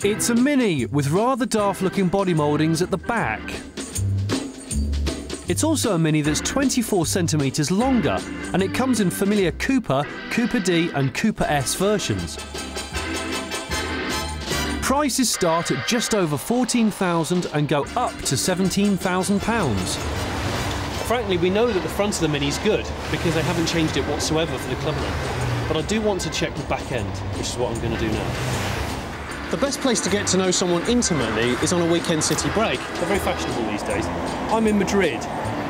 It's a Mini with rather daft-looking body mouldings at the back. It's also a Mini that's 24 centimetres longer, and it comes in familiar Coupe, Coupe D and Coupe S versions. Prices start at just over £14,000 and go up to £17,000. Frankly, we know that the front of the Mini's good because they haven't changed it whatsoever for the Clubman. But I do want to check the back end, which is what I'm going to do now. The best place to get to know someone intimately is on a weekend city break. They're very fashionable these days. I'm in Madrid,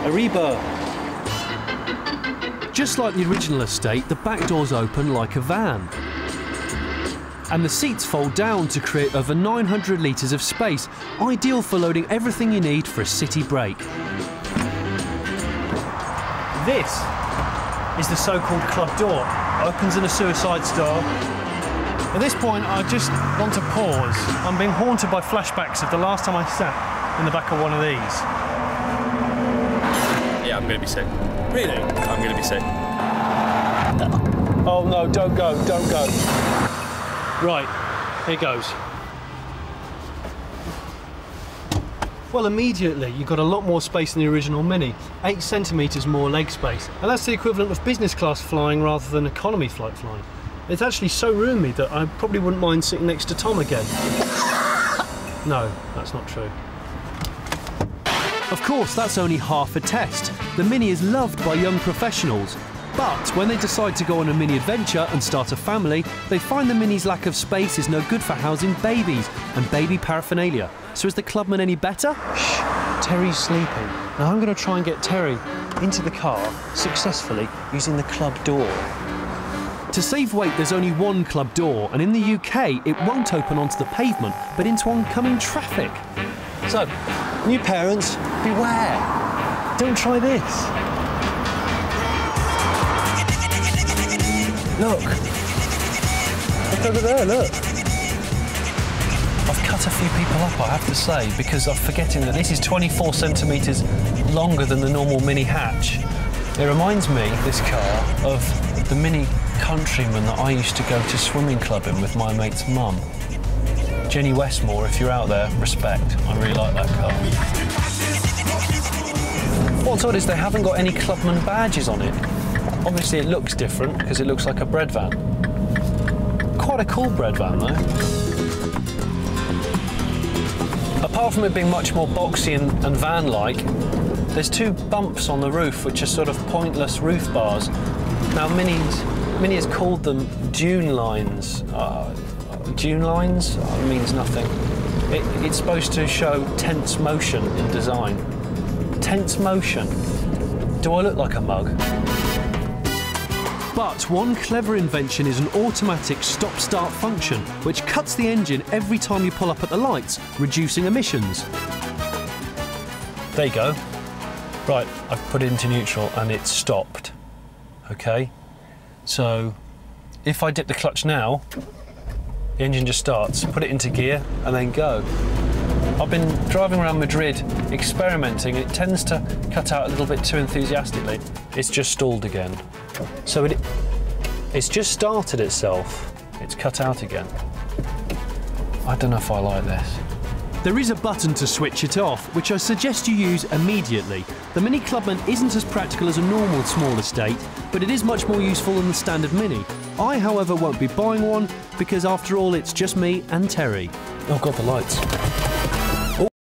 Arriba. Just like the original estate, the back doors open like a van. And the seats fold down to create over 900 litres of space, ideal for loading everything you need for a city break. This is the so-called club door. Opens in a suicide style. At this point, I just want to pause. I'm being haunted by flashbacks of the last time I sat in the back of one of these. Yeah, I'm going to be sick. Really? I'm going to be sick. Oh no, don't go, don't go. Right, here goes. Well, immediately you've got a lot more space than the original Mini. 8 centimetres more leg space. And that's the equivalent of business class flying rather than economy flight flying. It's actually so roomy that I probably wouldn't mind sitting next to Tom again. No, that's not true. Of course, that's only half a test. The Mini is loved by young professionals. But when they decide to go on a mini adventure and start a family, they find the Mini's lack of space is no good for housing babies and baby paraphernalia. So is the Clubman any better? Shh, Terry's sleeping. Now I'm going to try and get Terry into the car successfully using the club door. To save weight, there's only one club door, and in the UK, it won't open onto the pavement, but into oncoming traffic. So, new parents, beware. Don't try this. Look. Look over there, look. I've cut a few people up, I have to say, because I'm forgetting that this is 24 centimetres longer than the normal Mini hatch. It reminds me, this car, of the Mini Countryman that I used to go to swimming club in with my mate's mum. Jenny Westmore, if you're out there, respect. I really like that car. What's odd is they haven't got any Clubman badges on it. Obviously it looks different because it looks like a bread van. Quite a cool bread van though. Apart from it being much more boxy and van-like, there's 2 bumps on the roof which are sort of pointless roof bars. Now Mini has called them dune lines. Dune lines means nothing. It's supposed to show tense motion in design. Tense motion. Do I look like a mug? But one clever invention is an automatic stop-start function, which cuts the engine every time you pull up at the lights, reducing emissions. There you go. Right, I've put it into neutral and it's stopped. OK? So, if I dip the clutch now, the engine just starts. Put it into gear and then go. I've been driving around Madrid experimenting. It tends to cut out a little bit too enthusiastically. It's just stalled again. So it's just started itself. It's cut out again. I don't know if I like this. There is a button to switch it off, which I suggest you use immediately. The Mini Clubman isn't as practical as a normal small estate, but it is much more useful than the standard Mini. I, however, won't be buying one because, after all, it's just me and Terry. Oh God, the lights.